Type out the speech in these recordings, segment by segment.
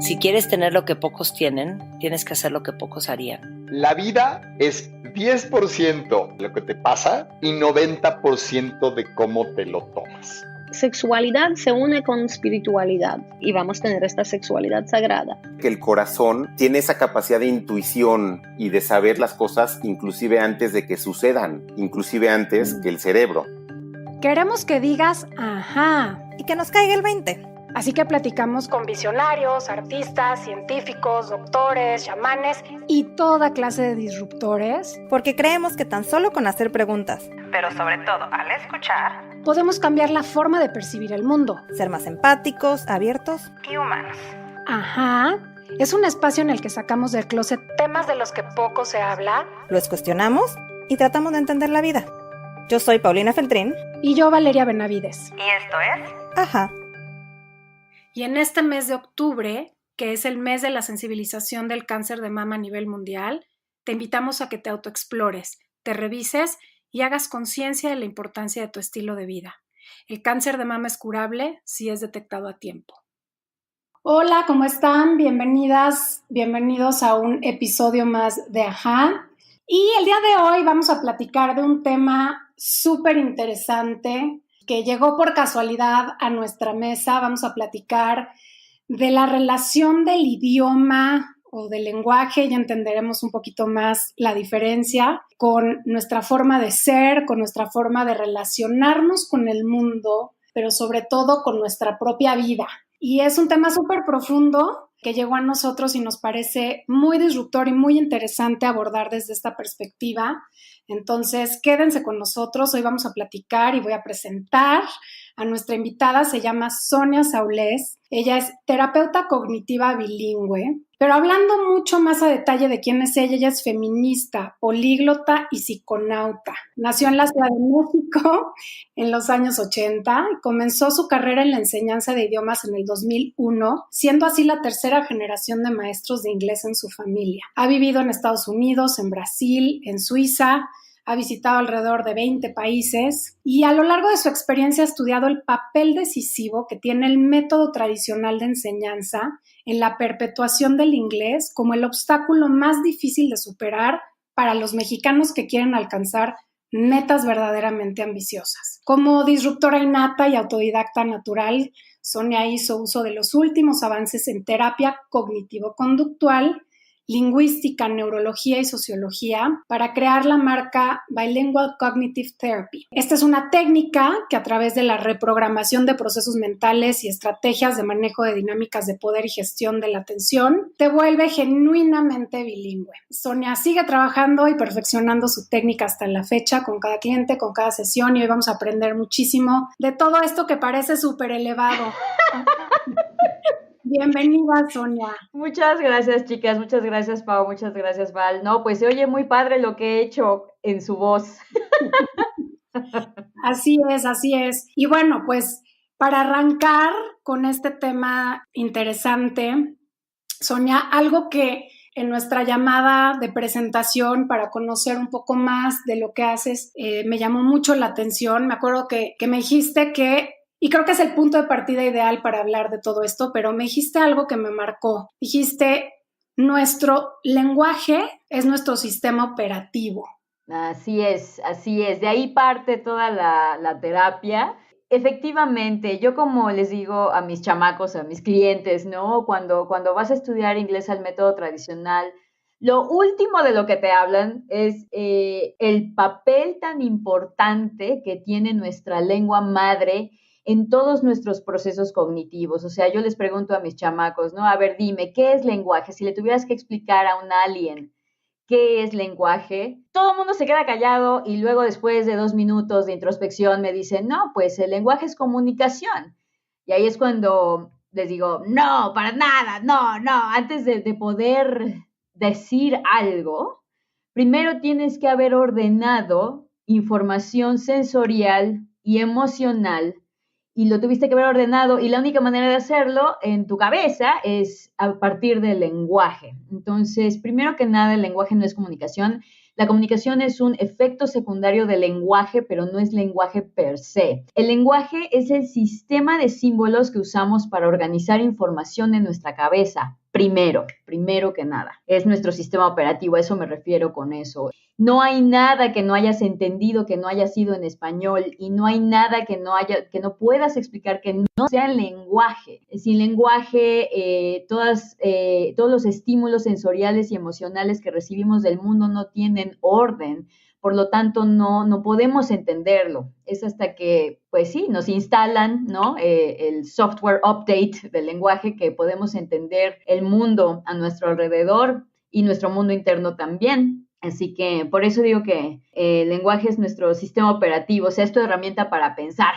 Si quieres tener lo que pocos tienen, tienes que hacer lo que pocos harían. La vida es 10% lo que te pasa y 90% de cómo te lo tomas. Sexualidad se une con espiritualidad y vamos a tener esta sexualidad sagrada. Que el corazón tiene esa capacidad de intuición y de saber las cosas inclusive antes de que sucedan, inclusive antes que el cerebro. Queremos que digas ajá y que nos caiga el 20. Así que platicamos con visionarios, artistas, científicos, doctores, chamanes y toda clase de disruptores. Porque creemos que tan solo con hacer preguntas, pero sobre todo al escuchar, podemos cambiar la forma de percibir el mundo. Ser más empáticos, abiertos y humanos. Ajá. Es un espacio en el que sacamos del closet temas de los que poco se habla. Los cuestionamos y tratamos de entender la vida. Yo soy Paulina Feltrín. Y yo, Valeria Benavides. Y esto es Ajá. Y en este mes de octubre, que es el mes de la sensibilización del cáncer de mama a nivel mundial, te invitamos a que te autoexplores, te revises y hagas conciencia de la importancia de tu estilo de vida. El cáncer de mama es curable si es detectado a tiempo. Hola, ¿cómo están? Bienvenidas, bienvenidos a un episodio más de Ajá. Y el día de hoy vamos a platicar de un tema súper interesante que llegó por casualidad a nuestra mesa. Vamos a platicar de la relación del idioma o del lenguaje, ya entenderemos un poquito más la diferencia, con nuestra forma de ser, con nuestra forma de relacionarnos con el mundo, pero sobre todo con nuestra propia vida. Y es un tema súper profundo que llegó a nosotros y nos parece muy disruptor y muy interesante abordar desde esta perspectiva. Entonces, quédense con nosotros. Hoy vamos a platicar y voy a presentar a nuestra invitada. Se llama Sonia Saulés. Ella es terapeuta cognitiva bilingüe, pero hablando mucho más a detalle de quién es ella es feminista, políglota y psiconauta. Nació en la Ciudad de México en los años 80 y comenzó su carrera en la enseñanza de idiomas en el 2001, siendo así la tercera generación de maestros de inglés en su familia. Ha vivido en Estados Unidos, en Brasil, en Suiza. Ha visitado alrededor de 20 países y a lo largo de su experiencia ha estudiado el papel decisivo que tiene el método tradicional de enseñanza en la perpetuación del inglés como el obstáculo más difícil de superar para los mexicanos que quieren alcanzar metas verdaderamente ambiciosas. Como disruptora innata y autodidacta natural, Sonia hizo uso de los últimos avances en terapia cognitivo-conductual, lingüística, neurología y sociología para crear la marca Bilingual Cognitive Therapy. Esta es una técnica que a través de la reprogramación de procesos mentales y estrategias de manejo de dinámicas de poder y gestión de la atención te vuelve genuinamente bilingüe. Sonia sigue trabajando y perfeccionando su técnica hasta la fecha con cada cliente, con cada sesión y hoy vamos a aprender muchísimo de todo esto que parece súper elevado. Bienvenida, Sonia. Muchas gracias, chicas. Muchas gracias, Pau. Muchas gracias, Val. No, pues se oye muy padre lo que he hecho en su voz. Así es, así es. Y bueno, pues para arrancar con este tema interesante, Sonia, algo que en nuestra llamada de presentación para conocer un poco más de lo que haces me llamó mucho la atención. Me acuerdo que me dijiste que y creo que es el punto de partida ideal para hablar de todo esto, pero me dijiste algo que me marcó. Dijiste, nuestro lenguaje es nuestro sistema operativo. Así es, así es. De ahí parte toda la terapia. Efectivamente, yo como les digo a mis chamacos, a mis clientes, ¿no? Cuando vas a estudiar inglés al método tradicional, lo último de lo que te hablan es el papel tan importante que tiene nuestra lengua madre en todos nuestros procesos cognitivos. O sea, yo les pregunto a mis chamacos, ¿no? A ver, dime, ¿qué es lenguaje? Si le tuvieras que explicar a un alien qué es lenguaje, todo el mundo se queda callado y luego después de 2 minutos de introspección me dicen, no, pues el lenguaje es comunicación. Y ahí es cuando les digo, no, para nada, no. Antes de poder decir algo, primero tienes que haber ordenado información sensorial y emocional y lo tuviste que haber ordenado y la única manera de hacerlo en tu cabeza es a partir del lenguaje. Entonces, primero que nada, el lenguaje no es comunicación. La comunicación es un efecto secundario del lenguaje, pero no es lenguaje per se. El lenguaje es el sistema de símbolos que usamos para organizar información en nuestra cabeza. Primero que nada, es nuestro sistema operativo, a eso me refiero con eso. No hay nada que no hayas entendido que no haya sido en español y no hay nada que no puedas explicar que no sea en lenguaje. Sin lenguaje, todos los estímulos sensoriales y emocionales que recibimos del mundo no tienen orden. Por lo tanto, no podemos entenderlo. Es hasta que, pues sí, nos instalan, ¿no? El software update del lenguaje que podemos entender el mundo a nuestro alrededor y nuestro mundo interno también. Así que por eso digo que el lenguaje es nuestro sistema operativo, o sea, es tu herramienta para pensar.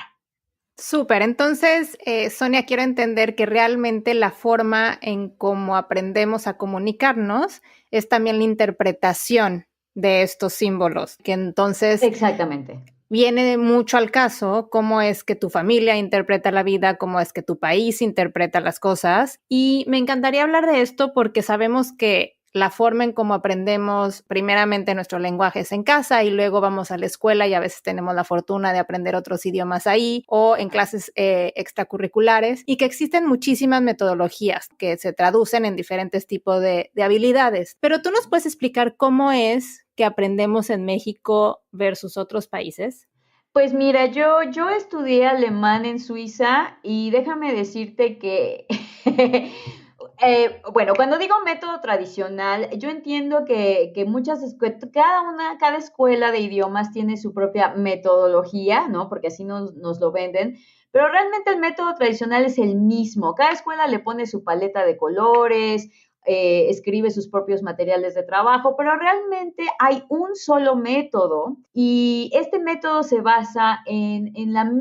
Súper, entonces, Sonia, quiero entender que realmente la forma en cómo aprendemos a comunicarnos es también la interpretación de estos símbolos, que entonces Exactamente. Viene mucho al caso cómo es que tu familia interpreta la vida, cómo es que tu país interpreta las cosas. Y me encantaría hablar de esto porque sabemos que la forma en cómo aprendemos primeramente nuestro lenguaje es en casa y luego vamos a la escuela y a veces tenemos la fortuna de aprender otros idiomas ahí o en clases extracurriculares y que existen muchísimas metodologías que se traducen en diferentes tipos de habilidades. Pero tú nos puedes explicar cómo es que aprendemos en México versus otros países. Pues mira, yo estudié alemán en Suiza y déjame decirte que bueno, cuando digo método tradicional, yo entiendo que cada escuela de idiomas tiene su propia metodología, ¿no? Porque así nos lo venden, pero realmente el método tradicional es el mismo. Cada escuela le pone su paleta de colores, escribe sus propios materiales de trabajo, pero realmente hay un solo método y este método se basa en el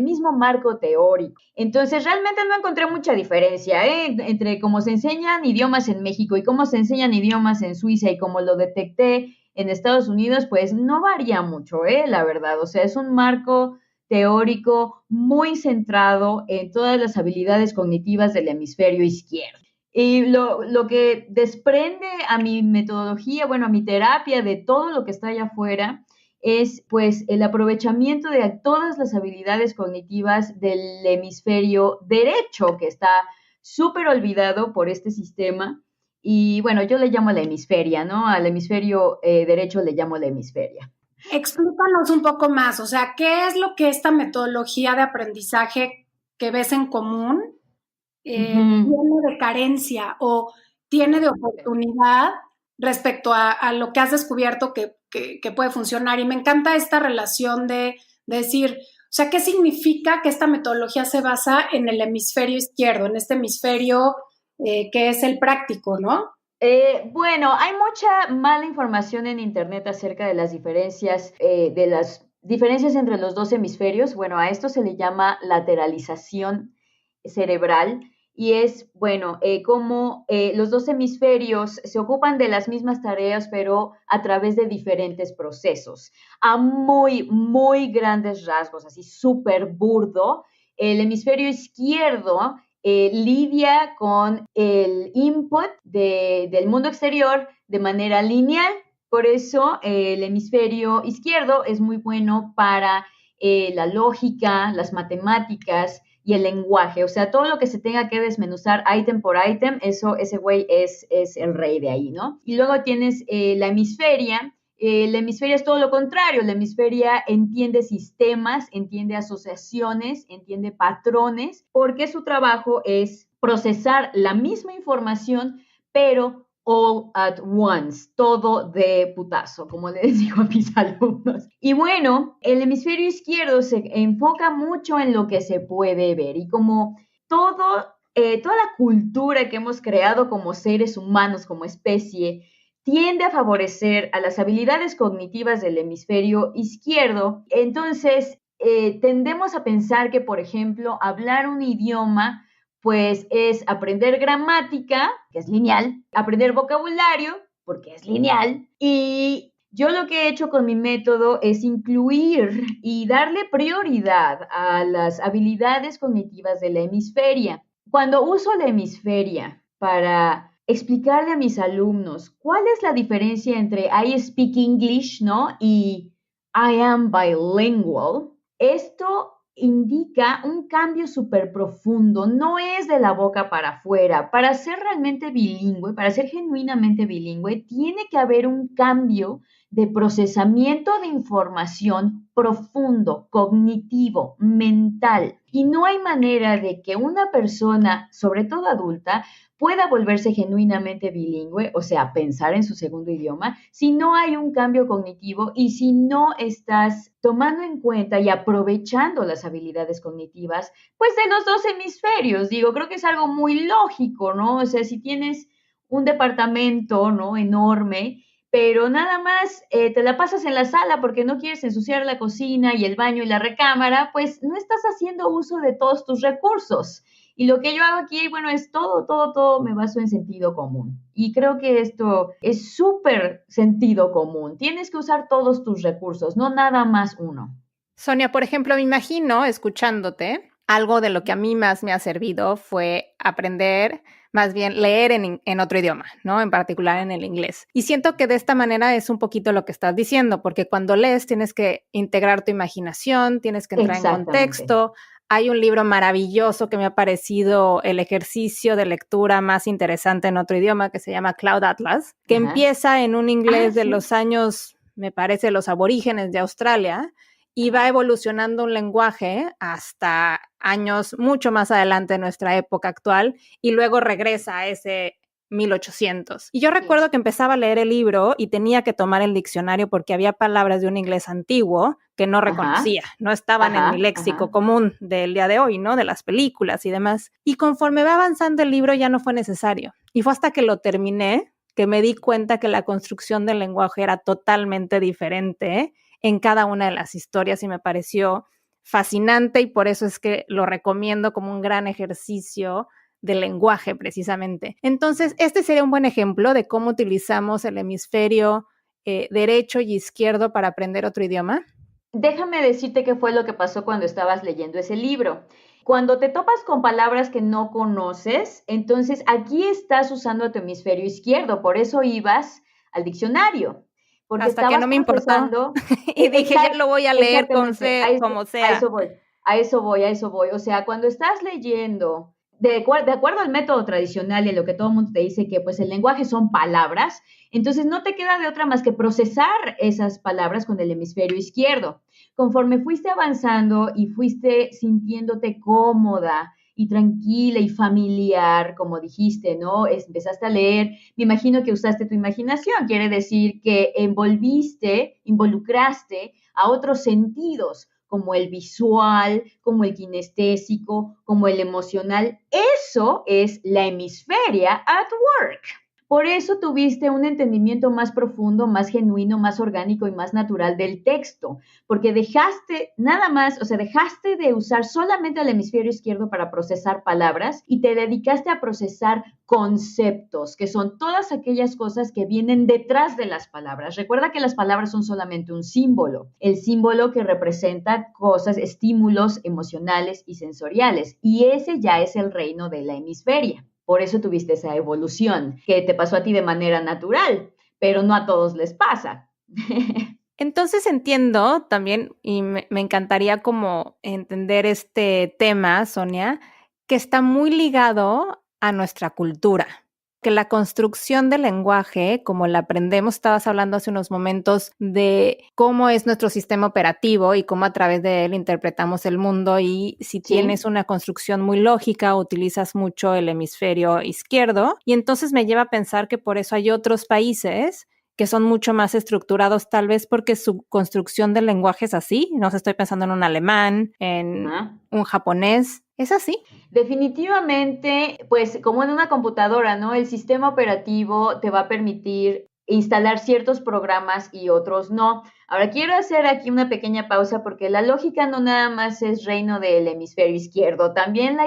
mismo marco teórico. Entonces, realmente no encontré mucha diferencia entre cómo se enseñan idiomas en México y cómo se enseñan idiomas en Suiza y cómo lo detecté en Estados Unidos, pues no varía mucho, la verdad. O sea, es un marco teórico muy centrado en todas las habilidades cognitivas del hemisferio izquierdo. Y lo que desprende a mi metodología, bueno, a mi terapia de todo lo que está allá afuera, es pues el aprovechamiento de todas las habilidades cognitivas del hemisferio derecho, que está súper olvidado por este sistema. Y bueno, yo le llamo la hemisferia, ¿no? Al hemisferio derecho le llamo la hemisferia. Explícanos un poco más, o sea, ¿qué es lo que esta metodología de aprendizaje que ves en común tiene de carencia o tiene de oportunidad respecto a lo que has descubierto que puede funcionar? Y me encanta esta relación de decir, o sea, ¿qué significa que esta metodología se basa en el hemisferio izquierdo, en este hemisferio que es el práctico, ¿no? Bueno, hay mucha mala información en internet acerca de las diferencias entre los dos hemisferios. Bueno, a esto se le llama lateralización cerebral y es, bueno, como los dos hemisferios se ocupan de las mismas tareas, pero a través de diferentes procesos. A muy, muy grandes rasgos, así súper burdo, el hemisferio izquierdo lidia con el input del mundo exterior de manera lineal. Por eso el hemisferio izquierdo es muy bueno para la lógica, las matemáticas y el lenguaje. O sea, todo lo que se tenga que desmenuzar ítem por ítem, ese güey es el rey de ahí, ¿no? Y luego tienes la hemisferia. La hemisferia es todo lo contrario. La hemisferia entiende sistemas, entiende asociaciones, entiende patrones, porque su trabajo es procesar la misma información, pero all at once, todo de putazo, como les digo a mis alumnos. Y bueno, el hemisferio izquierdo se enfoca mucho en lo que se puede ver y como toda la cultura que hemos creado como seres humanos, como especie, tiende a favorecer a las habilidades cognitivas del hemisferio izquierdo. Entonces, tendemos a pensar que, por ejemplo, hablar un idioma pues es aprender gramática, que es lineal, aprender vocabulario, porque es lineal, y yo lo que he hecho con mi método es incluir y darle prioridad a las habilidades cognitivas de la hemisferia. Cuando uso la hemisferia para explicarle a mis alumnos cuál es la diferencia entre I speak English, ¿no? Y I am bilingual. Esto indica un cambio súper profundo, no es de la boca para afuera. Para ser realmente bilingüe, para ser genuinamente bilingüe, tiene que haber un cambio de procesamiento de información profundo, cognitivo, mental. Y no hay manera de que una persona, sobre todo adulta, pueda volverse genuinamente bilingüe, o sea, pensar en su segundo idioma, si no hay un cambio cognitivo y si no estás tomando en cuenta y aprovechando las habilidades cognitivas, pues de los dos hemisferios. Digo, creo que es algo muy lógico, ¿no? O sea, si tienes un departamento, ¿no?, enorme, pero nada más te la pasas en la sala porque no quieres ensuciar la cocina y el baño y la recámara, pues no estás haciendo uso de todos tus recursos. Y lo que yo hago aquí, bueno, es todo me baso en sentido común. Y creo que esto es súper sentido común. Tienes que usar todos tus recursos, no nada más uno. Sonia, por ejemplo, me imagino, escuchándote, algo de lo que a mí más me ha servido fue aprender, más bien leer en otro idioma, ¿no? En particular en el inglés. Y siento que de esta manera es un poquito lo que estás diciendo, porque cuando lees tienes que integrar tu imaginación, tienes que entrar en contexto. Hay un libro maravilloso que me ha parecido el ejercicio de lectura más interesante en otro idioma que se llama Cloud Atlas, que empieza en un inglés de los años, me parece, los aborígenes de Australia, y va evolucionando un lenguaje hasta años mucho más adelante de nuestra época actual, y luego regresa a ese 1800. Y yo recuerdo que empezaba a leer el libro y tenía que tomar el diccionario porque había palabras de un inglés antiguo que no reconocía, no estaban en mi léxico común del día de hoy, ¿no? De las películas y demás. Y conforme va avanzando el libro ya no fue necesario. Y fue hasta que lo terminé que me di cuenta que la construcción del lenguaje era totalmente diferente en cada una de las historias y me pareció fascinante y por eso es que lo recomiendo como un gran ejercicio del lenguaje precisamente. Entonces, este sería un buen ejemplo de cómo utilizamos el hemisferio derecho y izquierdo para aprender otro idioma. Déjame decirte qué fue lo que pasó cuando estabas leyendo ese libro. Cuando te topas con palabras que no conoces, entonces aquí estás usando tu hemisferio izquierdo, por eso ibas al diccionario. Porque hasta que no me importó y dije, ya lo voy a leer como sea. A eso voy. O sea, cuando estás leyendo, de acuerdo al método tradicional y a lo que todo el mundo te dice que pues el lenguaje son palabras, entonces no te queda de otra más que procesar esas palabras con el hemisferio izquierdo. Conforme fuiste avanzando y fuiste sintiéndote cómoda y tranquila y familiar, como dijiste, ¿no? Empezaste a leer, me imagino que usaste tu imaginación, quiere decir que involucraste a otros sentidos, como el visual, como el kinestésico, como el emocional. Eso es la hemisferia at work. Por eso tuviste un entendimiento más profundo, más genuino, más orgánico y más natural del texto, porque dejaste de usar solamente el hemisferio izquierdo para procesar palabras y te dedicaste a procesar conceptos, que son todas aquellas cosas que vienen detrás de las palabras. Recuerda que las palabras son solamente un símbolo, el símbolo que representa cosas, estímulos emocionales y sensoriales, y ese ya es el reino de la hemisferia. Por eso tuviste esa evolución que te pasó a ti de manera natural, pero no a todos les pasa. Entonces entiendo también, y me encantaría como entender este tema, Sonia, que está muy ligado a nuestra cultura. Que la construcción del lenguaje, como la aprendemos, estabas hablando hace unos momentos de cómo es nuestro sistema operativo y cómo a través de él interpretamos el mundo y si tienes una construcción muy lógica, utilizas mucho el hemisferio izquierdo y entonces me lleva a pensar que por eso hay otros países que son mucho más estructurados, tal vez porque su construcción del lenguaje es así. No sé, estoy pensando en un alemán, en un japonés. ¿Es así? Definitivamente, pues como en una computadora, ¿no? El sistema operativo te va a permitir instalar ciertos programas y otros no. Ahora quiero hacer aquí una pequeña pausa porque la lógica no nada más es reino del hemisferio izquierdo. También la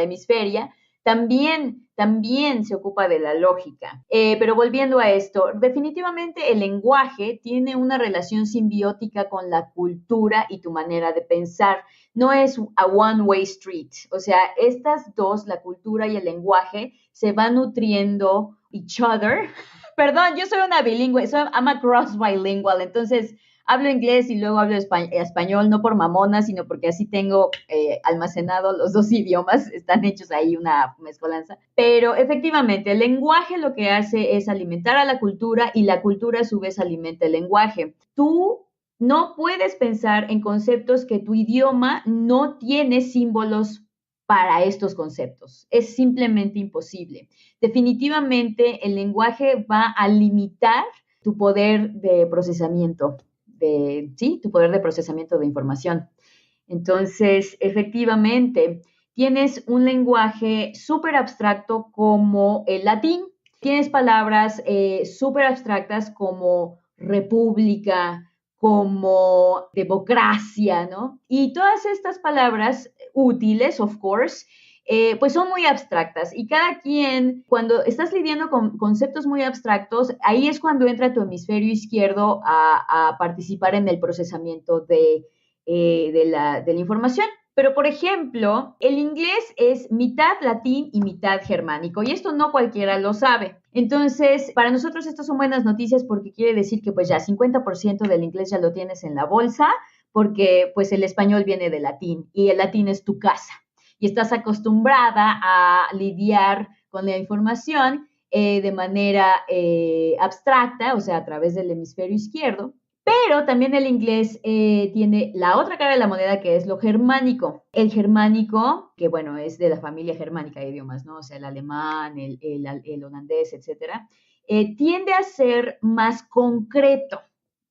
hemisferia también se ocupa de la lógica. Pero volviendo a esto, definitivamente el lenguaje tiene una relación simbiótica con la cultura y tu manera de pensar. No es a one-way street. O sea, estas dos, la cultura y el lenguaje, se van nutriendo each other. Perdón, yo soy una bilingüe, I'm a cross bilingual, entonces hablo inglés y luego hablo español, no por mamona, sino porque así tengo almacenado los dos idiomas, están hechos ahí una mezcolanza. Pero efectivamente, el lenguaje lo que hace es alimentar a la cultura y la cultura a su vez alimenta el lenguaje. Tú no puedes pensar en conceptos que tu idioma no tiene símbolos para estos conceptos. Es simplemente imposible. Definitivamente, el lenguaje va a limitar tu poder de procesamiento. Tu poder de procesamiento de información. Entonces, efectivamente, tienes un lenguaje súper abstracto como el latín. Tienes palabras súper abstractas como república, como democracia, ¿no? Y todas estas palabras útiles, of course, pues son muy abstractas y cada quien, cuando estás lidiando con conceptos muy abstractos, ahí es cuando entra tu hemisferio izquierdo a participar en el procesamiento de la información. Pero, por ejemplo, el inglés es mitad latín y mitad germánico y esto no cualquiera lo sabe. Entonces, para nosotros estas son buenas noticias porque quiere decir que pues ya 50% del inglés ya lo tienes en la bolsa porque pues el español viene del latín y el latín es tu casa. Y estás acostumbrada a lidiar con la información de manera abstracta, o sea, a través del hemisferio izquierdo. Pero también el inglés tiene la otra cara de la moneda, que es lo germánico. El germánico, que bueno, es de la familia germánica de idiomas, ¿no? O sea, el alemán, el holandés, etcétera, tiende a ser más concreto.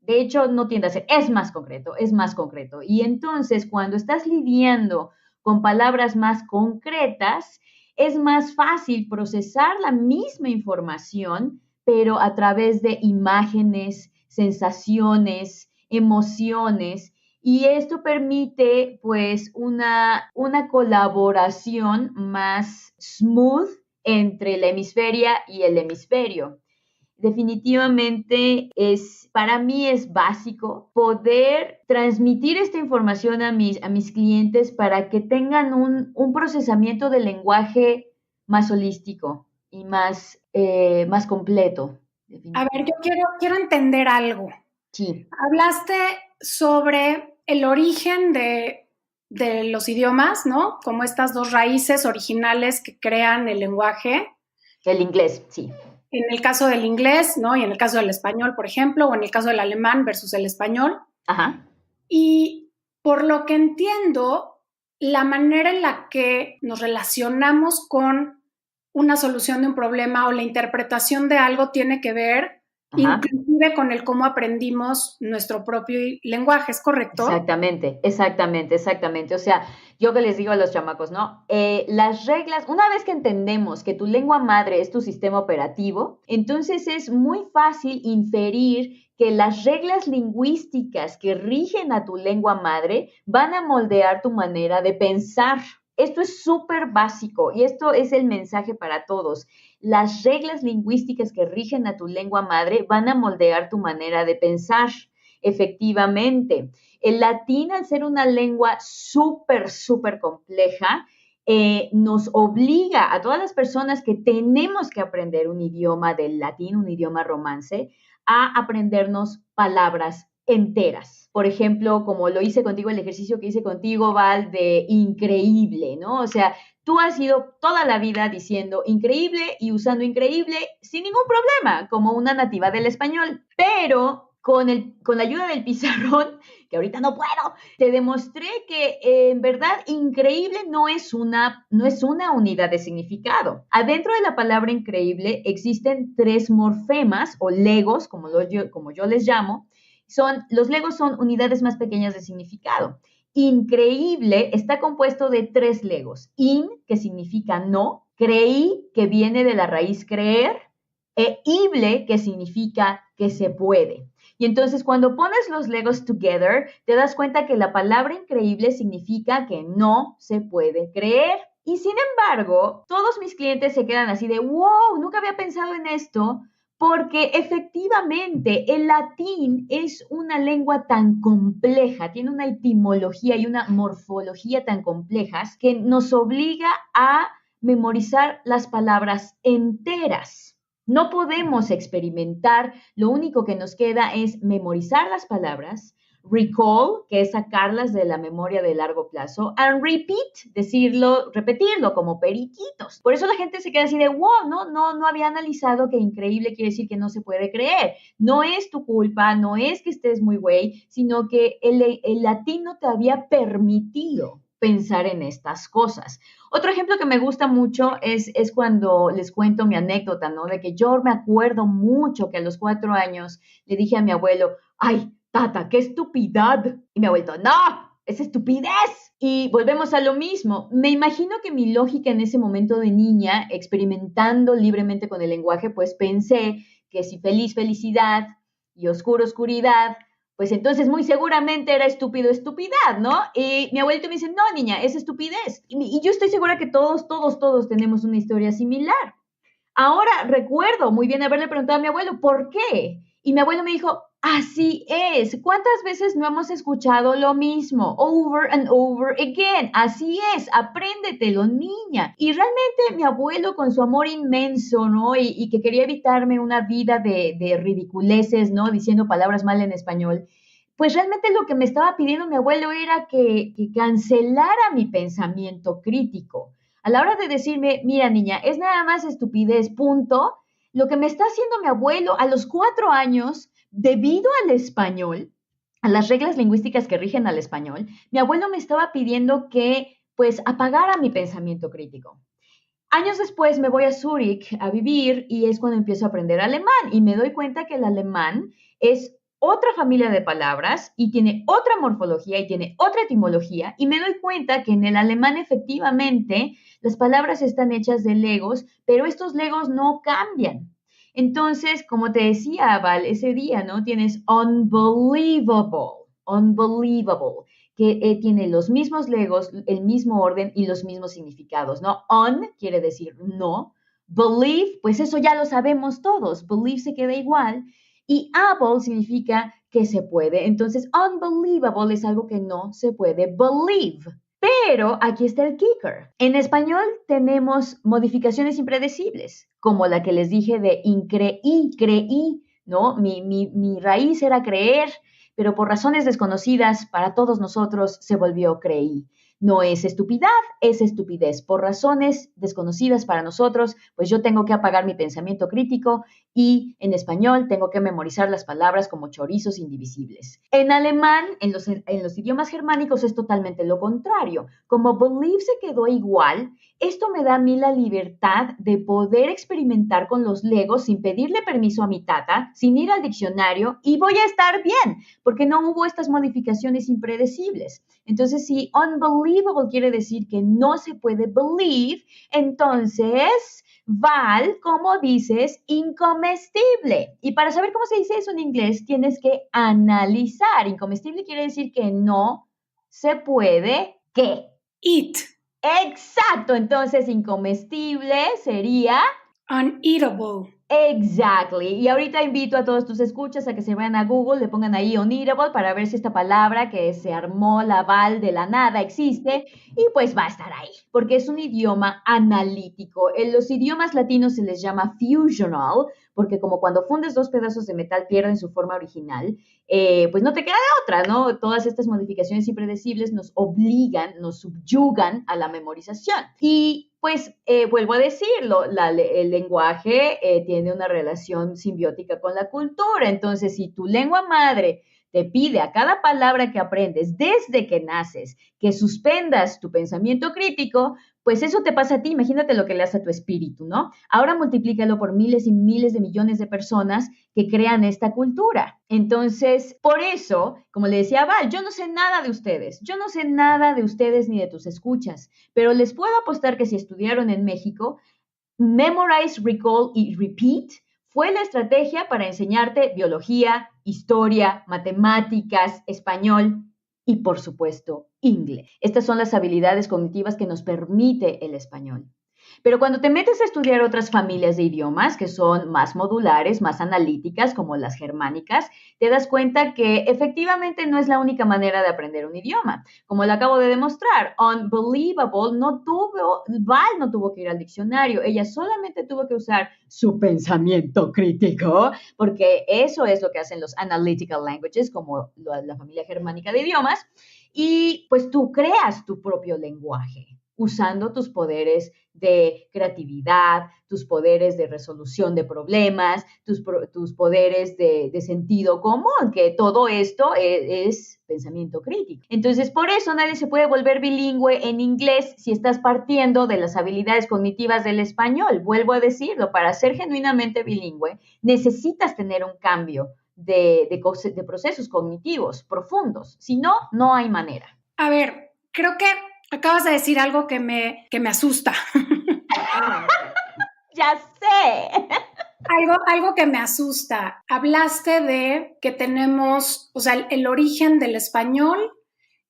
De hecho, no tiende a ser, es más concreto. Y entonces, cuando estás lidiando con palabras más concretas, es más fácil procesar la misma información, pero a través de imágenes, sensaciones, emociones, y esto permite pues una colaboración más smooth entre la hemisferia y el hemisferio. Definitivamente para mí es básico poder transmitir esta información a mis clientes para que tengan un procesamiento del lenguaje más holístico y más completo. A ver, yo quiero entender algo. Sí. Hablaste sobre el origen de los idiomas, ¿no? Como estas dos raíces originales que crean el lenguaje. El inglés, sí. En el caso del inglés, ¿no? Y en el caso del español, por ejemplo, o en el caso del alemán versus el español. Ajá. Y por lo que entiendo, la manera en la que nos relacionamos con una solución de un problema o la interpretación de algo tiene que ver inclusive con el cómo aprendimos nuestro propio lenguaje, ¿es correcto? Exactamente. O sea, yo que les digo a los chamacos, ¿no? Las reglas, una vez que entendemos que tu lengua madre es tu sistema operativo, entonces es muy fácil inferir que las reglas lingüísticas que rigen a tu lengua madre van a moldear tu manera de pensar. Esto es súper básico y esto es el mensaje para todos. Las reglas lingüísticas que rigen a tu lengua madre van a moldear tu manera de pensar. Efectivamente, el latín, al ser una lengua súper compleja, nos obliga a todas las personas que tenemos que aprender un idioma del latín, un idioma romance, a aprendernos palabras enteras. Por ejemplo, como lo hice contigo, el ejercicio que hice contigo, Val, de increíble, ¿no? O sea, tú has ido toda la vida diciendo increíble y usando increíble sin ningún problema, como una nativa del español. Pero con la ayuda del pizarrón, que ahorita no puedo, te demostré que en verdad increíble no es una unidad de significado. Adentro de la palabra increíble existen 3 morfemas o legos, como yo les llamo. Los legos son unidades más pequeñas de significado. Increíble está compuesto de 3 legos. In, que significa no, creí, que viene de la raíz creer, e ible, que significa que se puede. Y entonces cuando pones los legos together, te das cuenta que la palabra increíble significa que no se puede creer. Y sin embargo, todos mis clientes se quedan así de, wow, nunca había pensado en esto, porque efectivamente el latín es una lengua tan compleja, tiene una etimología y una morfología tan complejas que nos obliga a memorizar las palabras enteras. No podemos experimentar, lo único que nos queda es memorizar las palabras, recall, que es sacarlas de la memoria de largo plazo, and repeat, repetirlo como periquitos. Por eso la gente se queda así de, wow, no había analizado que increíble quiere decir que no se puede creer. No es tu culpa, no es que estés muy güey, sino que el latín no te había permitido pensar en estas cosas. Otro ejemplo que me gusta mucho es cuando les cuento mi anécdota, ¿no? De que yo me acuerdo mucho que a los 4 años le dije a mi abuelo, ay, Tata, qué estupidez. Y mi abuelo, no, es estupidez. Y volvemos a lo mismo. Me imagino que mi lógica en ese momento de niña, experimentando libremente con el lenguaje, pues pensé que si feliz, felicidad y oscuro, oscuridad, pues entonces muy seguramente era estúpido, estupidez, ¿no? Y mi abuelito me dice, no, niña, es estupidez. Y yo estoy segura que todos tenemos una historia similar. Ahora recuerdo muy bien haberle preguntado a mi abuelo, ¿por qué? Y mi abuelo me dijo, así es. ¿Cuántas veces no hemos escuchado lo mismo? Over and over again. Así es. Apréndetelo, niña. Y realmente mi abuelo, con su amor inmenso, ¿no? Y que quería evitarme una vida de ridiculeces, ¿no? Diciendo palabras mal en español. Pues realmente lo que me estaba pidiendo mi abuelo era que cancelara mi pensamiento crítico. A la hora de decirme, mira, niña, es nada más estupidez, punto. Lo que me está haciendo mi abuelo a los 4 años, debido al español, a las reglas lingüísticas que rigen al español, mi abuelo me estaba pidiendo que, pues, apagara mi pensamiento crítico. Años después me voy a Zúrich a vivir y es cuando empiezo a aprender alemán y me doy cuenta que el alemán es otra familia de palabras y tiene otra morfología y tiene otra etimología y me doy cuenta que en el alemán efectivamente las palabras están hechas de legos, pero estos legos no cambian. Entonces, como te decía, Val, ese día, ¿no? Tienes unbelievable, que tiene los mismos legos, el mismo orden y los mismos significados, ¿no? Un quiere decir no, believe, pues eso ya lo sabemos todos, believe se queda igual, y able significa que se puede. Entonces, unbelievable es algo que no se puede believe. Pero aquí está el kicker. En español tenemos modificaciones impredecibles, como la que les dije de creí, ¿no? Mi raíz era creer, pero por razones desconocidas para todos nosotros se volvió creí. No es estupidez, es estupidez. Por razones desconocidas para nosotros, pues yo tengo que apagar mi pensamiento crítico y en español tengo que memorizar las palabras como chorizos indivisibles. En alemán, en los idiomas germánicos es totalmente lo contrario. Como believe se quedó igual, esto me da a mí la libertad de poder experimentar con los legos sin pedirle permiso a mi tata, sin ir al diccionario y voy a estar bien, porque no hubo estas modificaciones impredecibles. Entonces, si unbelievable quiere decir que no se puede believe, entonces, Val, ¿cómo dices incomestible? Y para saber cómo se dice eso en inglés, tienes que analizar. Incomestible quiere decir que no se puede, ¿qué? Eat. Exacto, entonces incomestible sería Uneatable. Exactly. Y ahorita invito a todos tus escuchas a que se vayan a Google, le pongan ahí uneatable para ver si esta palabra que se armó la Val de la nada existe y pues va a estar ahí, porque es un idioma analítico. En los idiomas latinos se les llama fusional, porque como cuando fundes 2 pedazos de metal pierden su forma original, pues no te queda de otra, ¿no? Todas estas modificaciones impredecibles nos obligan, nos subyugan a la memorización. Y pues vuelvo a decirlo, el lenguaje tiene una relación simbiótica con la cultura. Entonces, si tu lengua madre te pide a cada palabra que aprendes desde que naces que suspendas tu pensamiento crítico, pues eso te pasa a ti. Imagínate lo que le hace a tu espíritu, ¿no? Ahora multiplícalo por miles y miles de millones de personas que crean esta cultura. Entonces, por eso, como le decía Val, yo no sé nada de ustedes. Yo no sé nada de ustedes ni de tus escuchas, pero les puedo apostar que si estudiaron en México, Memorize, Recall y Repeat fue la estrategia para enseñarte biología, historia, matemáticas, español y, por supuesto, inglés. Estas son las habilidades cognitivas que nos permite el español. Pero cuando te metes a estudiar otras familias de idiomas que son más modulares, más analíticas, como las germánicas, te das cuenta que efectivamente no es la única manera de aprender un idioma. Como lo acabo de demostrar, Unbelievable Val no tuvo que ir al diccionario, ella solamente tuvo que usar su pensamiento crítico, porque eso es lo que hacen los analytical languages, como la familia germánica de idiomas, y pues tú creas tu propio lenguaje usando tus poderes de creatividad, tus poderes de resolución de problemas, tus poderes de sentido común, que todo esto es pensamiento crítico. Entonces, por eso nadie se puede volver bilingüe en inglés si estás partiendo de las habilidades cognitivas del español. Vuelvo a decirlo, para ser genuinamente bilingüe necesitas tener un cambio de procesos cognitivos profundos. Si no, no hay manera. A ver, creo que acabas de decir algo que me asusta. Ya sé. Algo que me asusta. Hablaste de que tenemos, o sea, el origen del español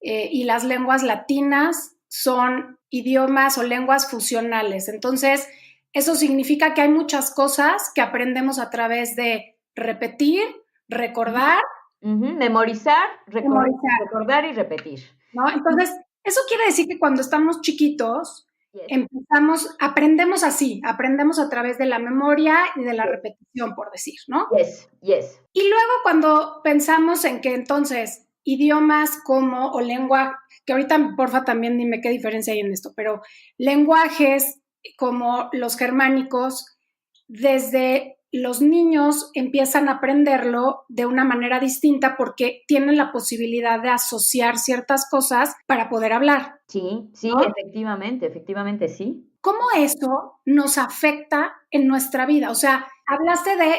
y las lenguas latinas son idiomas o lenguas fusionales. Entonces, eso significa que hay muchas cosas que aprendemos a través de repetir, recordar. Memorizar, recordar y repetir. ¿No? Entonces, eso quiere decir que cuando estamos chiquitos, aprendemos así, aprendemos a través de la memoria y de la repetición, por decir, ¿no? Yes. Y luego cuando pensamos en que entonces idiomas como, o lengua, que ahorita porfa también dime qué diferencia hay en esto, pero lenguajes como los germánicos, desde los niños empiezan a aprenderlo de una manera distinta porque tienen la posibilidad de asociar ciertas cosas para poder hablar. Sí, ¿no? Efectivamente sí. ¿Cómo eso nos afecta en nuestra vida? O sea, hablaste de,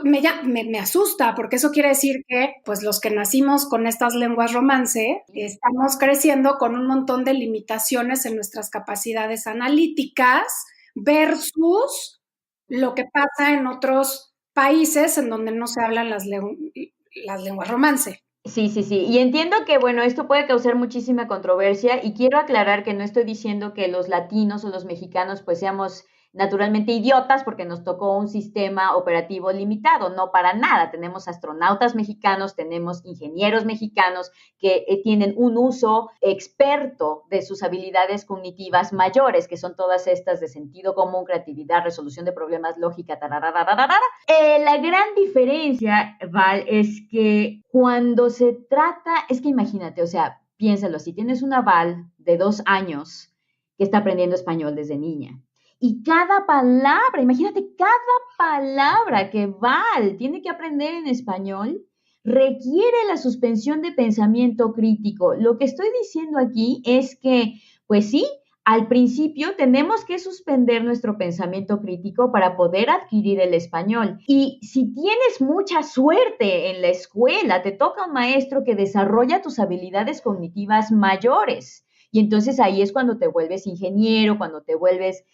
me asusta porque eso quiere decir que pues los que nacimos con estas lenguas romance estamos creciendo con un montón de limitaciones en nuestras capacidades analíticas versus lo que pasa en otros países en donde no se hablan las lenguas romance. Sí. Y entiendo que, bueno, esto puede causar muchísima controversia y quiero aclarar que no estoy diciendo que los latinos o los mexicanos pues seamos naturalmente idiotas porque nos tocó un sistema operativo limitado, no para nada. Tenemos astronautas mexicanos, tenemos ingenieros mexicanos que tienen un uso experto de sus habilidades cognitivas mayores, que son todas estas de sentido común, creatividad, resolución de problemas, lógica, La gran diferencia, Val, es que cuando se trata, es que imagínate, o sea, piénsalo, si tienes una Val de 2 años que está aprendiendo español desde niña, y cada palabra, imagínate, cada palabra que Val tiene que aprender en español requiere la suspensión de pensamiento crítico. Lo que estoy diciendo aquí es que, pues sí, al principio tenemos que suspender nuestro pensamiento crítico para poder adquirir el español. Y si tienes mucha suerte en la escuela, te toca un maestro que desarrolla tus habilidades cognitivas mayores. Y entonces ahí es cuando te vuelves ingeniero, cuando te vuelves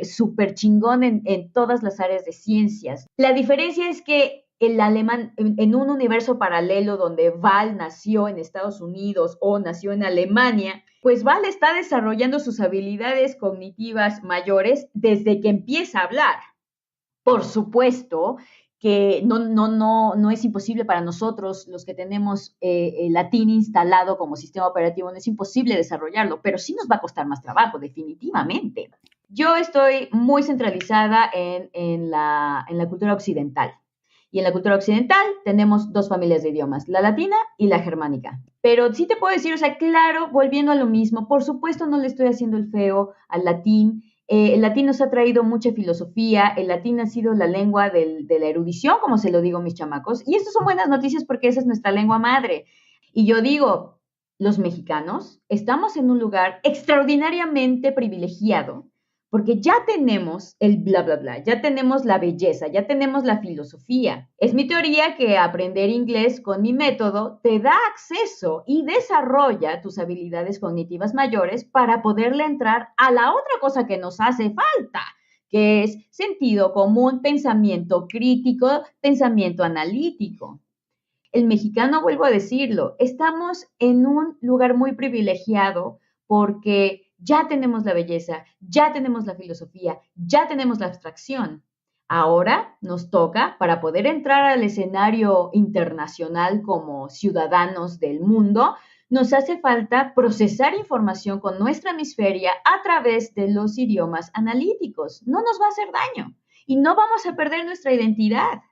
súper chingón en todas las áreas de ciencias. La diferencia es que el alemán, en un universo paralelo donde Val nació en Estados Unidos o nació en Alemania, pues Val está desarrollando sus habilidades cognitivas mayores desde que empieza a hablar. Por supuesto que no es imposible para nosotros, los que tenemos el latín instalado como sistema operativo, no es imposible desarrollarlo, pero sí nos va a costar más trabajo, definitivamente. Yo estoy muy centralizada en la cultura occidental. Y en la cultura occidental tenemos 2 familias de idiomas, la latina y la germánica. Pero sí te puedo decir, o sea, claro, volviendo a lo mismo, por supuesto no le estoy haciendo el feo al latín. El latín nos ha traído mucha filosofía, el latín ha sido la lengua de la erudición, como se lo digo a mis chamacos, y estas son buenas noticias porque esa es nuestra lengua madre. Y yo digo, los mexicanos estamos en un lugar extraordinariamente privilegiado, porque ya tenemos el bla, bla, bla, ya tenemos la belleza, ya tenemos la filosofía. Es mi teoría que aprender inglés con mi método te da acceso y desarrolla tus habilidades cognitivas mayores para poderle entrar a la otra cosa que nos hace falta, que es sentido común, pensamiento crítico, pensamiento analítico. el mexicano, vuelvo a decirlo, estamos en un lugar muy privilegiado porque ya tenemos la belleza, ya tenemos la filosofía, ya tenemos la abstracción. Ahora nos toca, para poder entrar al escenario internacional como ciudadanos del mundo, nos hace falta procesar información con nuestra hemisferia a través de los idiomas analíticos. No nos va a hacer daño y no vamos a perder nuestra identidad.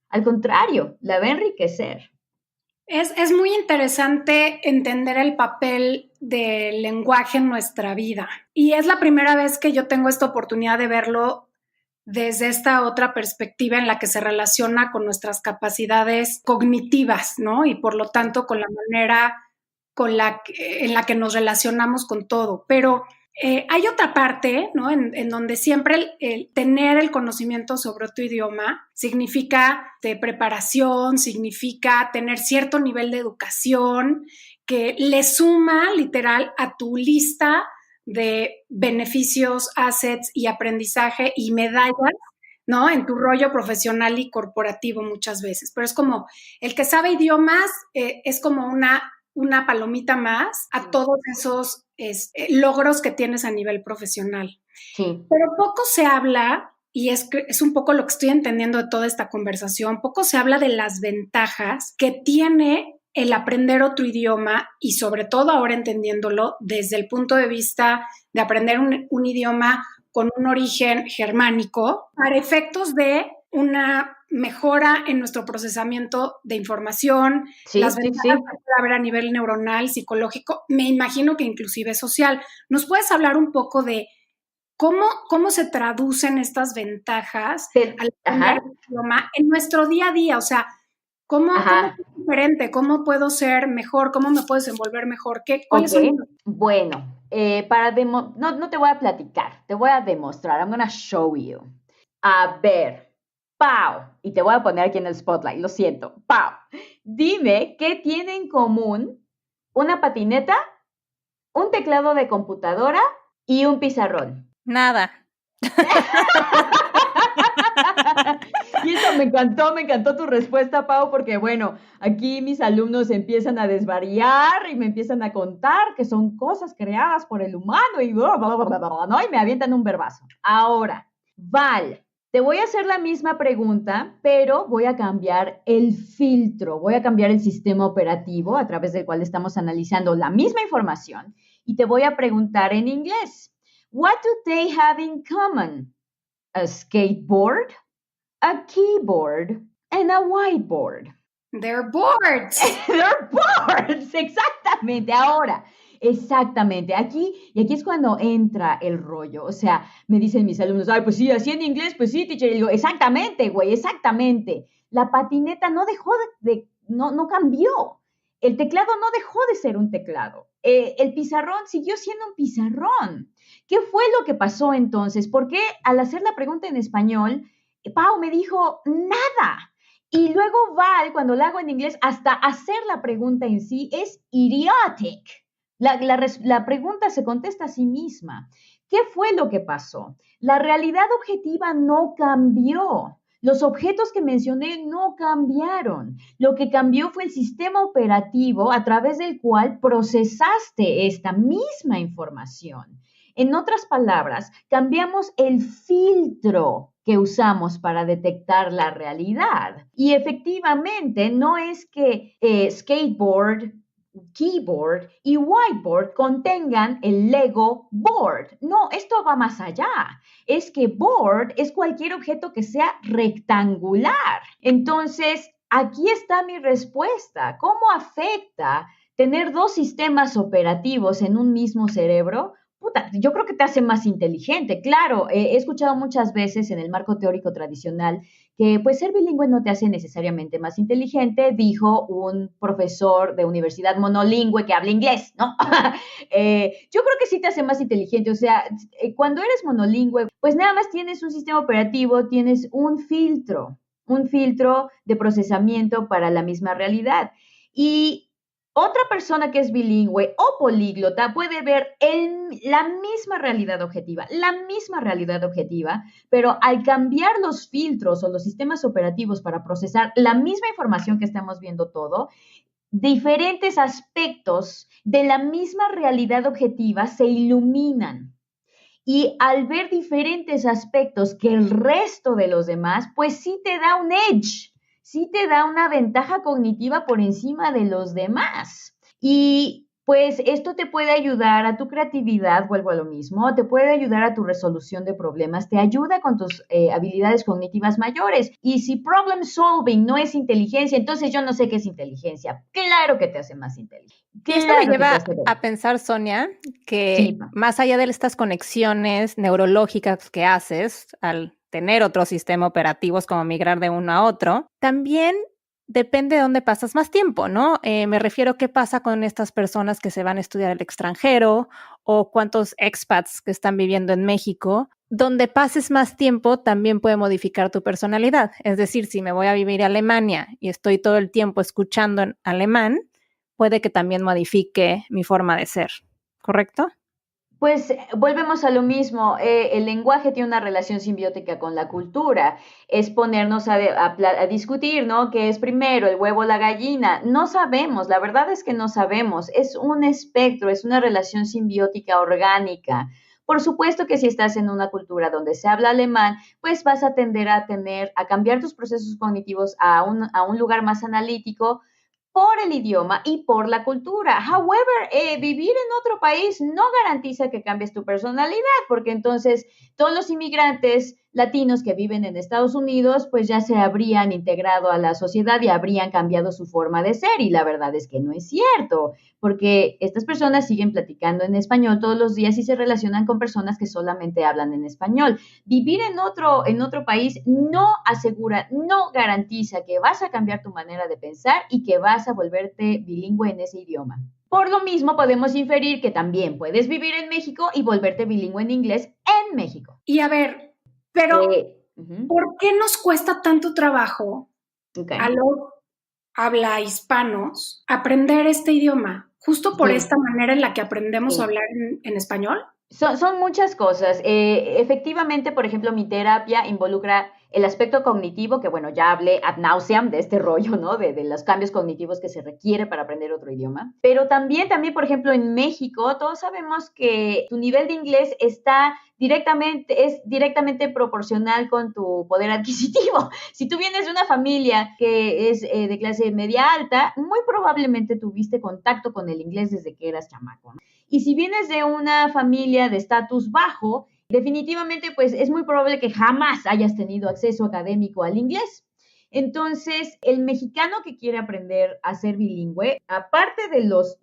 Al contrario, la va a enriquecer. Es muy interesante entender el papel del lenguaje en nuestra vida. Y es la primera vez que yo tengo esta oportunidad de verlo desde esta otra perspectiva en la que se relaciona con nuestras capacidades cognitivas, ¿no? Y por lo tanto con la manera en la que nos relacionamos con todo. Pero hay otra parte, ¿no? En donde siempre el tener el conocimiento sobre tu idioma significa de preparación, significa tener cierto nivel de educación que le suma literal a tu lista de beneficios, assets y aprendizaje y medallas, ¿no? En tu rollo profesional y corporativo muchas veces. Pero es como el que sabe idiomas es como una palomita más a todos esos logros que tienes a nivel profesional. Sí. Pero poco se habla, y es un poco lo que estoy entendiendo de toda esta conversación, poco se habla de las ventajas que tiene el aprender otro idioma y sobre todo ahora entendiéndolo desde el punto de vista de aprender un idioma con un origen germánico para efectos de una mejora en nuestro procesamiento de información, las ventajas que puede haber a nivel neuronal, psicológico, me imagino que inclusive social. ¿Nos puedes hablar un poco de cómo se traducen estas ventajas al aprender el idioma en nuestro día a día? O sea, ¿cómo es diferente? ¿Cómo puedo ser mejor? ¿Cómo me puedo desenvolver mejor? ¿Cuáles son? Bueno, no te voy a platicar, te voy a demostrar. I'm gonna show you. A ver, Pau, y te voy a poner aquí en el spotlight, lo siento. Pau, dime qué tiene en común una patineta, un teclado de computadora y un pizarrón. Nada. Y eso me encantó tu respuesta, Pau, porque bueno, aquí mis alumnos empiezan a desvariar y me empiezan a contar que son cosas creadas por el humano y bla, bla, bla, bla, bla, ¿no? Y me avientan un verbazo. Ahora, Val, te voy a hacer la misma pregunta, pero voy a cambiar el filtro, voy a cambiar el sistema operativo a través del cual estamos analizando la misma información y te voy a preguntar en inglés. What do they have in common? A skateboard, a keyboard, and a whiteboard. They're boards. They're boards, exactamente. Ahora, exactamente. Aquí es cuando entra el rollo. O sea, me dicen mis alumnos, ay, pues sí, así en inglés, pues sí, teacher. Y digo, exactamente, güey, exactamente. La patineta no dejó no cambió. El teclado no dejó de ser un teclado. El pizarrón siguió siendo un pizarrón. ¿Qué fue lo que pasó entonces? Porque al hacer la pregunta en español, Pau me dijo, nada. Y luego Val, cuando la hago en inglés, hasta hacer la pregunta en sí es idiotic. La pregunta se contesta a sí misma. ¿Qué fue lo que pasó? La realidad objetiva no cambió. Los objetos que mencioné no cambiaron. Lo que cambió fue el sistema operativo a través del cual procesaste esta misma información. En otras palabras, cambiamos el filtro que usamos para detectar la realidad. Y efectivamente, no es que skateboard, keyboard y whiteboard contengan el Lego board. No, esto va más allá. Es que board es cualquier objeto que sea rectangular. Entonces, aquí está mi respuesta. ¿Cómo afecta tener dos sistemas operativos en un mismo cerebro? Yo creo que te hace más inteligente. Claro, he escuchado muchas veces en el marco teórico tradicional que pues ser bilingüe no te hace necesariamente más inteligente, dijo un profesor de universidad monolingüe que habla inglés, ¿no? Yo creo que sí te hace más inteligente. O sea, cuando eres monolingüe, pues nada más tienes un sistema operativo, tienes un filtro de procesamiento para la misma realidad. Y otra persona que es bilingüe o políglota puede ver la misma realidad objetiva, pero al cambiar los filtros o los sistemas operativos para procesar la misma información que estamos viendo todo, diferentes aspectos de la misma realidad objetiva se iluminan. Y al ver diferentes aspectos que el resto de los demás, pues sí te da un edge, sí te da una ventaja cognitiva por encima de los demás. Y pues esto te puede ayudar a tu creatividad, vuelvo a lo mismo, te puede ayudar a tu resolución de problemas, te ayuda con tus habilidades cognitivas mayores. Y si problem solving no es inteligencia, entonces yo no sé qué es inteligencia. Claro que te hace más inteligente. Y esto me lleva a pensar, Sonia, que Sí. más allá de estas conexiones neurológicas que haces al tener otros sistemas operativos como migrar de uno a otro, también depende de dónde pasas más tiempo, ¿no? Me refiero a qué pasa con estas personas que se van a estudiar al extranjero o cuántos expats que están viviendo en México. Donde pases más tiempo también puede modificar tu personalidad. Es decir, si me voy a vivir a Alemania y estoy todo el tiempo escuchando en alemán, puede que también modifique mi forma de ser, ¿correcto? Pues volvemos a lo mismo, el lenguaje tiene una relación simbiótica con la cultura, es ponernos a discutir, ¿no? ¿Qué es primero, el huevo o la gallina? No sabemos, la verdad es que no sabemos, es un espectro, es una relación simbiótica orgánica. Por supuesto que si estás en una cultura donde se habla alemán, pues vas a tender a cambiar tus procesos cognitivos a un lugar más analítico, por el idioma y por la cultura. However, vivir en otro país no garantiza que cambies tu personalidad, porque entonces todos los inmigrantes latinos que viven en Estados Unidos, pues ya se habrían integrado a la sociedad y habrían cambiado su forma de ser. Y la verdad es que no es cierto, porque estas personas siguen platicando en español todos los días y se relacionan con personas que solamente hablan en español. Vivir en otro país no asegura, no garantiza que vas a cambiar tu manera de pensar y que vas a volverte bilingüe en ese idioma. Por lo mismo, podemos inferir que también puedes vivir en México y volverte bilingüe en inglés en México. Y a ver, pero ¿por qué nos cuesta tanto trabajo a los habla hispanos aprender este idioma? Justo por esta manera en la que aprendemos a hablar en español. Son muchas cosas. Efectivamente, por ejemplo, mi terapia involucra el aspecto cognitivo, que bueno, ya hablé ad nauseam de este rollo, ¿no? De los cambios cognitivos que se requiere para aprender otro idioma. Pero también, por ejemplo, en México, todos sabemos que tu nivel de inglés es directamente proporcional con tu poder adquisitivo. Si tú vienes de una familia que es de clase media alta, muy probablemente tuviste contacto con el inglés desde que eras chamaco, ¿no? Y si vienes de una familia de estatus bajo, definitivamente pues es muy probable que jamás hayas tenido acceso académico al inglés. Entonces, el mexicano que quiere aprender a ser bilingüe, aparte de los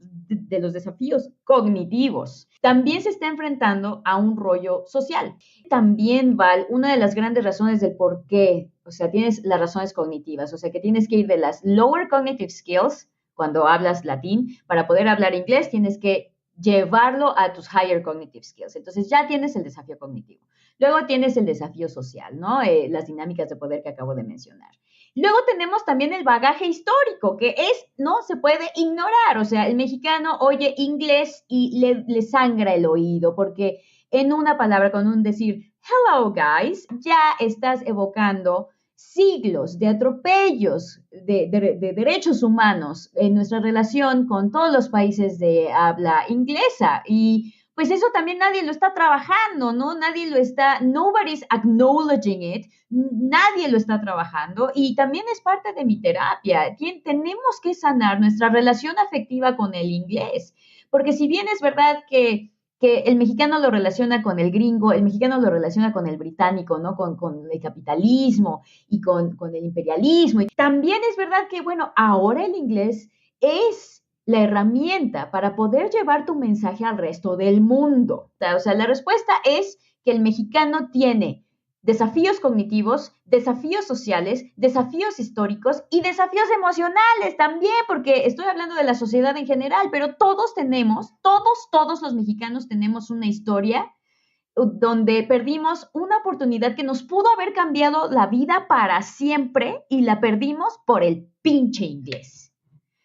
desafíos cognitivos, también se está enfrentando a un rollo social. También, Val, una de las grandes razones del por qué, o sea, tienes las razones cognitivas, o sea, que tienes que ir de las lower cognitive skills, cuando hablas latín, para poder hablar inglés, tienes que llevarlo a tus higher cognitive skills. Entonces ya tienes el desafío cognitivo. Luego tienes el desafío social, ¿no? Las dinámicas de poder que acabo de mencionar. Luego tenemos también el bagaje histórico, que no se puede ignorar. O sea, el mexicano oye inglés y le sangra el oído, porque en una palabra, con un decir, hello guys, ya estás evocando siglos de atropellos de derechos humanos en nuestra relación con todos los países de habla inglesa. Y pues eso también nadie lo está trabajando, ¿no? Nobody's acknowledging it, nadie lo está trabajando, y también es parte de mi terapia. Tenemos que sanar nuestra relación afectiva con el inglés, porque si bien es verdad que el mexicano lo relaciona con el gringo, el mexicano lo relaciona con el británico, ¿no? Con el capitalismo y con el imperialismo. Y también es verdad que, bueno, ahora el inglés es la herramienta para poder llevar tu mensaje al resto del mundo. O sea, la respuesta es que el mexicano tiene desafíos cognitivos, desafíos sociales, desafíos históricos y desafíos emocionales también, porque estoy hablando de la sociedad en general, pero todos los mexicanos tenemos una historia donde perdimos una oportunidad que nos pudo haber cambiado la vida para siempre y la perdimos por el pinche inglés.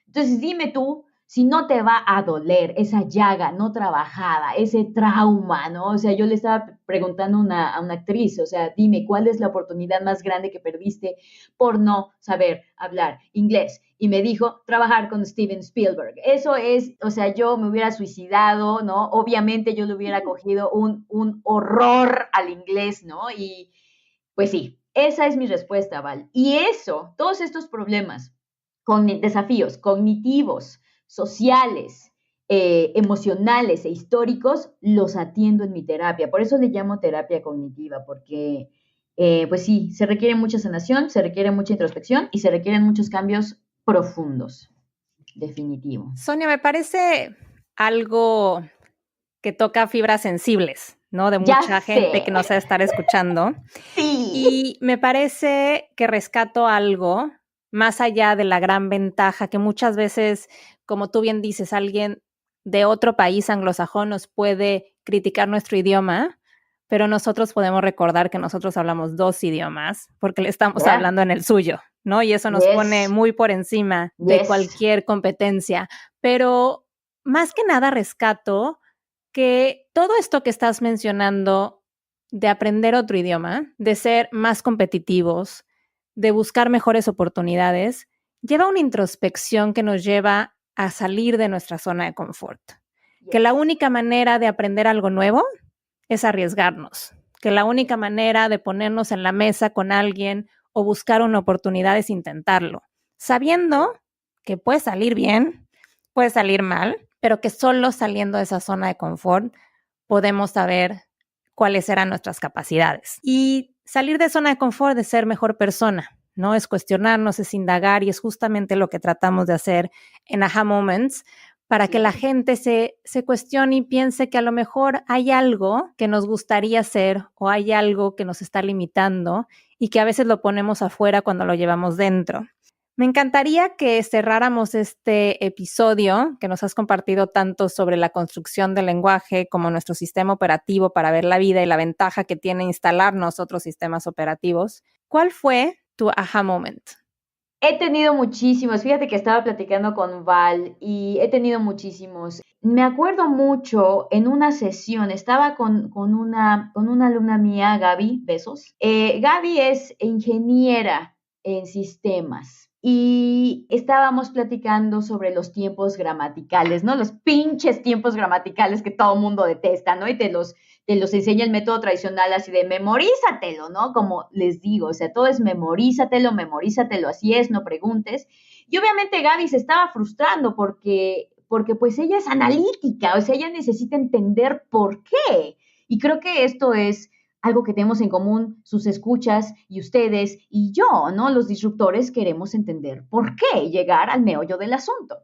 Entonces dime tú, si no te va a doler esa llaga no trabajada, ese trauma, ¿no? O sea, yo le estaba preguntando a una actriz, o sea, dime, ¿cuál es la oportunidad más grande que perdiste por no saber hablar inglés? Y me dijo, trabajar con Steven Spielberg. Eso es, o sea, yo me hubiera suicidado, ¿no? Obviamente yo le hubiera cogido un horror al inglés, ¿no? Y pues sí, esa es mi respuesta, Val. Y eso, todos estos problemas, desafíos cognitivos, sociales, emocionales e históricos, los atiendo en mi terapia. Por eso le llamo terapia cognitiva, porque, pues sí, se requiere mucha sanación, se requiere mucha introspección y se requieren muchos cambios profundos. Definitivo. Sonia, me parece algo que toca fibras sensibles, ¿no? De Ya mucha sé. gente que nos va a estar escuchando. Sí. Y me parece que rescato algo más allá de la gran ventaja que muchas veces, como tú bien dices, alguien de otro país anglosajón nos puede criticar nuestro idioma, pero nosotros podemos recordar que nosotros hablamos 2 idiomas porque le estamos hablando en el suyo, ¿no? Y eso nos pone muy por encima de cualquier competencia. Pero más que nada rescato que todo esto que estás mencionando de aprender otro idioma, de ser más competitivos, de buscar mejores oportunidades, lleva una introspección que nos lleva a salir de nuestra zona de confort. Que la única manera de aprender algo nuevo es arriesgarnos. Que la única manera de ponernos en la mesa con alguien o buscar una oportunidad es intentarlo, sabiendo que puede salir bien, puede salir mal, pero que solo saliendo de esa zona de confort podemos saber cuáles eran nuestras capacidades. Y salir de zona de confort es ser mejor persona, ¿no? Es cuestionarnos, es indagar y es justamente lo que tratamos de hacer en Aha Moments para que la gente se cuestione y piense que a lo mejor hay algo que nos gustaría hacer o hay algo que nos está limitando y que a veces lo ponemos afuera cuando lo llevamos dentro. Me encantaría que cerráramos este episodio que nos has compartido tanto sobre la construcción del lenguaje como nuestro sistema operativo para ver la vida y la ventaja que tiene instalarnos otros sistemas operativos. ¿Cuál fue tu aha moment? He tenido muchísimos. Fíjate que estaba platicando con Val y he tenido muchísimos. Me acuerdo mucho en una sesión, estaba con una alumna mía, Gaby, besos. Gaby es ingeniera en sistemas. Y estábamos platicando sobre los tiempos gramaticales, ¿no? Los pinches tiempos gramaticales que todo mundo detesta, ¿no? Y te los enseña el método tradicional así de memorízatelo, ¿no? Como les digo, o sea, todo es memorízatelo, así es, no preguntes. Y obviamente Gaby se estaba frustrando porque pues ella es analítica, o sea, ella necesita entender por qué. Y creo que esto es algo que tenemos en común sus escuchas y ustedes y yo, ¿no? Los disruptores queremos entender por qué, llegar al meollo del asunto.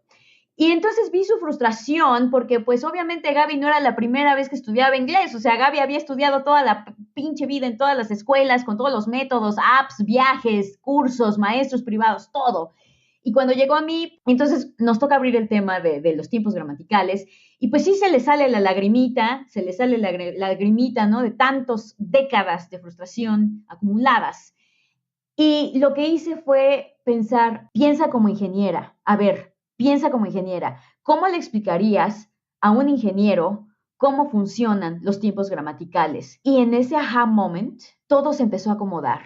Y entonces vi su frustración porque pues obviamente Gaby no era la primera vez que estudiaba inglés, o sea, Gaby había estudiado toda la pinche vida en todas las escuelas, con todos los métodos, apps, viajes, cursos, maestros privados, todo. Y cuando llegó a mí, entonces nos toca abrir el tema de los tiempos gramaticales y pues sí se le sale la lagrimita, ¿no? De tantas décadas de frustración acumuladas. Y lo que hice fue pensar, piensa como ingeniera, piensa como ingeniera, ¿cómo le explicarías a un ingeniero cómo funcionan los tiempos gramaticales? Y en ese aha moment, todo se empezó a acomodar.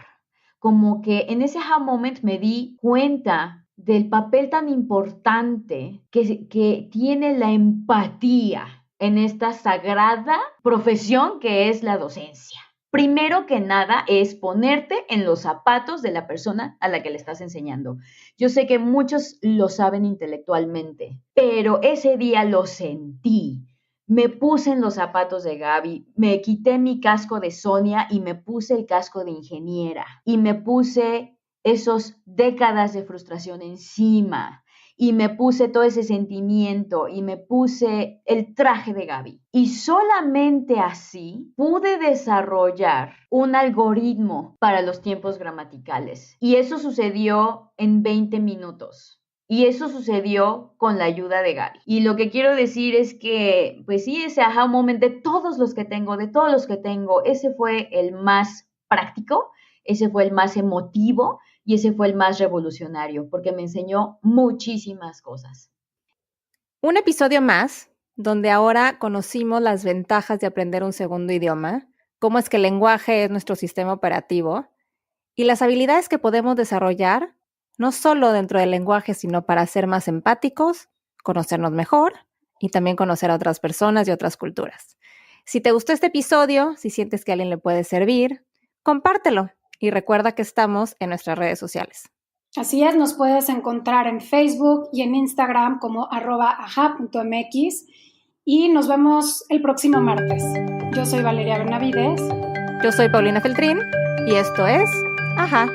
Como que en ese aha moment me di cuenta del papel tan importante que tiene la empatía en esta sagrada profesión que es la docencia. Primero que nada es ponerte en los zapatos de la persona a la que le estás enseñando. Yo sé que muchos lo saben intelectualmente, pero ese día lo sentí. Me puse en los zapatos de Gaby, me quité mi casco de Sonia y me puse el casco de ingeniera. Y me puse esos décadas de frustración encima. Y me puse todo ese sentimiento y me puse el traje de Gaby. Y solamente así pude desarrollar un algoritmo para los tiempos gramaticales. Y eso sucedió en 20 minutos. Y eso sucedió con la ayuda de Gaby. Y lo que quiero decir es que, pues sí, ese aha moment de todos los que tengo, ese fue el más práctico, ese fue el más emotivo y ese fue el más revolucionario, porque me enseñó muchísimas cosas. Un episodio más, donde ahora conocimos las ventajas de aprender un segundo idioma, cómo es que el lenguaje es nuestro sistema operativo y las habilidades que podemos desarrollar, no solo dentro del lenguaje, sino para ser más empáticos, conocernos mejor y también conocer a otras personas y otras culturas. Si te gustó este episodio, si sientes que a alguien le puede servir, compártelo y recuerda que estamos en nuestras redes sociales. Así es, nos puedes encontrar en Facebook y en Instagram como @aja.mx y nos vemos el próximo martes. Yo soy Valeria Benavides. Yo soy Paulina Feltrín y esto es Aja.